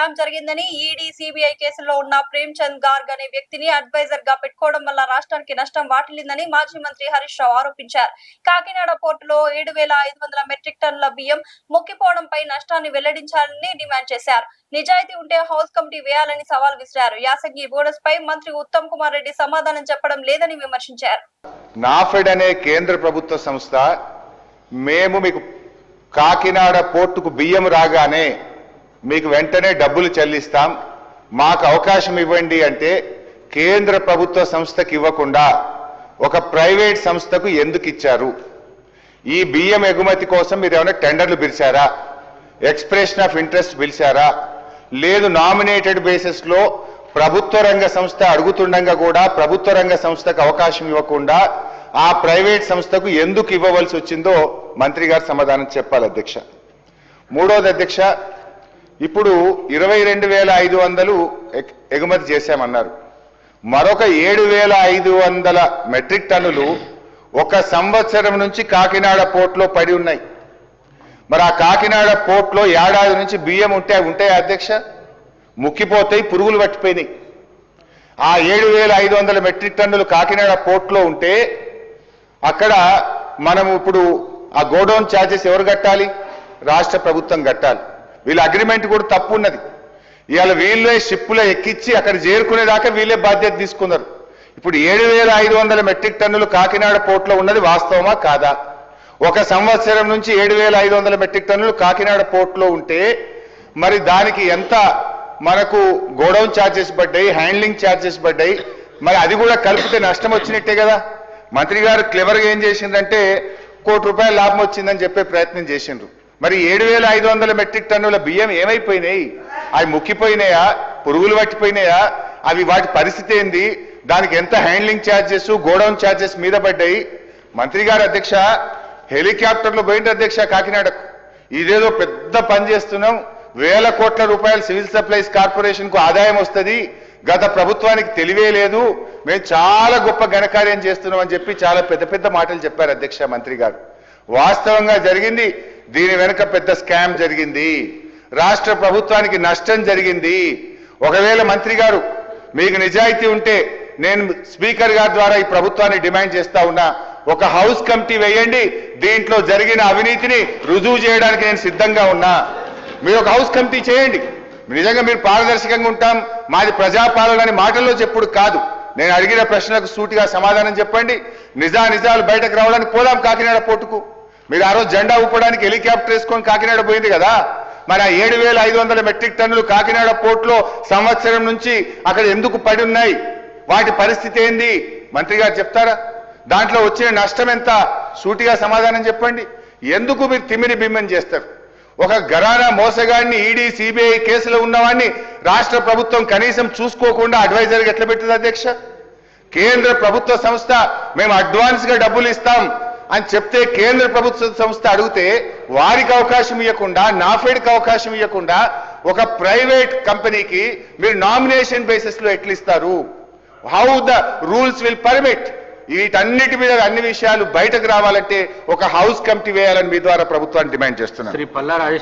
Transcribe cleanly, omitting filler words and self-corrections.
Scam జరిగిందని ED CBI కేసులో ఉన్న ప్రేమ్చంద్ గార్గ్ అనే వ్యక్తిని అడ్వైజర్ గా పెట్టుకోవడం వల్ల రాష్ట్రానికి నష్టం వాటిల్లిందని మాజీ మంత్రి హరీష్ రావు ఆరోపించారు. కాకినాడ పోర్టులో 7,500 మెట్రిక్ టన్నుల బియ్యం ముక్కిపోవడంపై నష్టాన్ని వెల్లడించాలని డిమాండ్ చేశారు. నిజాయితీ ఉంటే హౌస్ కమిటీ వేయాలని సవాల్ విసిరారు. యాసంగి బోనస్ పై మంత్రి ఉత్తమ్ కుమార్ రెడ్డి సమాధానం చెప్పడం లేదని విమర్శించారు. నాఫెడ్ అనే కేంద్ర ప్రభుత్వ సంస్థ మేము మీకు కాకినాడ పోర్టుకు బియ్యం రాగానే మీకు వెంటనే డబ్బులు చెల్లిస్తాం, మాకు అవకాశం ఇవ్వండి అంటే కేంద్ర ప్రభుత్వ సంస్థకి ఇవ్వకుండా ఒక ప్రైవేట్ సంస్థకు ఎందుకు ఇచ్చారు? ఈ బియ్యం ఎగుమతి కోసం మీరు ఏమైనా టెండర్లు పిలిచారా? ఎక్స్ప్రెషన్ ఆఫ్ ఇంట్రెస్ట్ పిలిచారా? లేదు నామినేటెడ్ బేసిస్ లో ప్రభుత్వ రంగ సంస్థ అడుగుతుండగా కూడా ప్రభుత్వ రంగ సంస్థకు అవకాశం ఇవ్వకుండా ఆ ప్రైవేట్ సంస్థకు ఎందుకు ఇవ్వవలసి వచ్చిందో మంత్రి గారు సమాధానం చెప్పాలి అధ్యక్ష. మూడోది అధ్యక్ష, ఇప్పుడు 22,500 ఎగుమతి చేశామన్నారు. మరొక 7,500 మెట్రిక్ టన్నులు ఒక సంవత్సరం నుంచి కాకినాడ పోర్టులో పడి ఉన్నాయి. మరి ఆ కాకినాడ పోర్టులో ఏడాది నుంచి బియ్యం ఉంటాయి అధ్యక్ష, ముక్కిపోతాయి, పురుగులు పట్టిపోయినాయి. ఆ 7,500 మెట్రిక్ టన్నులు కాకినాడ పోర్టులో ఉంటే అక్కడ మనం ఇప్పుడు ఆ గోడౌన్ ఛార్జెస్ ఎవరు కట్టాలి? రాష్ట్ర ప్రభుత్వం కట్టాలి. వీళ్ళ అగ్రిమెంట్ కూడా తప్పు ఉన్నది. ఇవాళ వీళ్ళే షిప్పులో ఎక్కించి అక్కడ చేరుకునేదాకా వీళ్ళే బాధ్యత తీసుకున్నారు. ఇప్పుడు 7,500 మెట్రిక్ టన్నులు కాకినాడ పోర్టులో ఉన్నది వాస్తవమా కాదా? ఒక సంవత్సరం నుంచి 7,500 మెట్రిక్ టన్నులు కాకినాడ పోర్టులో ఉంటే మరి దానికి ఎంత మనకు గోడౌన్ ఛార్జెస్ పడ్డాయి, హ్యాండ్లింగ్ ఛార్జెస్ పడ్డాయి, మరి అది కూడా కలిపితే నష్టం వచ్చినట్టే కదా. మంత్రి గారు క్లెవర్గా ఏం చేసిందంటే ₹1 కోటి లాభం వచ్చిందని చెప్పే ప్రయత్నం చేసిండ్రు. మరి 7,500 మెట్రిక్ టన్నుల బియ్యం ఏమైపోయినాయి? అవి ముక్కిపోయినాయా, పురుగులు పట్టిపోయినాయా? అవి వాటి పరిస్థితి ఏంది? దానికి ఎంత హ్యాండ్లింగ్ ఛార్జెస్, గోడౌన్ ఛార్జెస్ మీద పడ్డాయి? మంత్రి గారు అధ్యక్ష హెలికాప్టర్లో పోయింది అధ్యక్ష కాకినాడకు. ఇదేదో పెద్ద పని చేస్తున్నాం, వేల కోట్ల రూపాయలు సివిల్ సప్లైస్ కార్పొరేషన్ కు ఆదాయం వస్తుంది, గత ప్రభుత్వానికి తెలివే లేదు, మేము చాలా గొప్ప ఘనకార్యం చేస్తున్నాం అని చెప్పి చాలా పెద్ద పెద్ద మాటలు చెప్పారు అధ్యక్ష మంత్రి గారు. వాస్తవంగా జరిగింది దీని వెనుక పెద్ద స్కామ్ జరిగింది, రాష్ట్ర ప్రభుత్వానికి నష్టం జరిగింది. ఒకవేళ మంత్రి గారు మీకు నిజాయితీ ఉంటే నేను స్పీకర్ గారి ద్వారా ఈ ప్రభుత్వాన్ని డిమాండ్ చేస్తా ఉన్నా, ఒక హౌస్ కమిటీ వేయండి, దీంట్లో జరిగిన అవినీతిని రుజువు చేయడానికి నేను సిద్ధంగా ఉన్నా. మీరు ఒక హౌస్ కమిటీ చేయండి. నిజంగా మీరు పారదర్శకంగా ఉంటాం, మాది ప్రజాపాలన అని మాటల్లో చెప్పుడు కాదు. నేను అడిగిన ప్రశ్నలకు సూటిగా సమాధానం చెప్పండి. నిజాలు బయటకు రావడానికి పోదాం కాకినాడ పోర్టుకు. మీరు ఆ రోజు జెండా ఊపడానికి హెలికాప్టర్ వేసుకొని కాకినాడ పోయింది కదా. మరి ఆ 7,500 మెట్రిక్ టన్నులు కాకినాడ పోర్టులో సంవత్సరం నుంచి అక్కడ ఎందుకు పడి ఉన్నాయి? వాటి పరిస్థితి ఏంది? మంత్రి గారు చెప్తారా? దాంట్లో వచ్చిన నష్టం ఎంత? సూటిగా సమాధానం చెప్పండి. ఎందుకు మీరు తిమ్మిరి బిమ్మని చేస్తారు? ఒక ఘరానా మోసగాడిని ఈడీ సిబిఐ కేసులో ఉన్నవాడిని రాష్ట్ర ప్రభుత్వం కనీసం చూసుకోకుండా అడ్వైజర్గా ఎట్లా పెట్టింది అధ్యక్ష? కేంద్ర ప్రభుత్వ సంస్థ మేము అడ్వాన్స్ గా డబ్బులు ఇస్తాం అని చెప్తే కేంద్ర ప్రభుత్వ సంస్థ అడిగితే వారికి అవకాశం ఇవ్వకుండా, నాఫెడ్కి అవకాశం ఇవ్వకుండా ఒక ప్రైవేట్ కంపెనీకి మీరు నామినేషన్ బేసిస్ లో ఎట్లా ఇస్తారు? How the rules will permit? వీటన్నిటి మీద అన్ని విషయాలు బయటకు రావాలంటే ఒక హౌస్ కమిటీ వేయాలని మీ ద్వారా ప్రభుత్వాన్ని డిమాండ్ చేస్తున్నారు.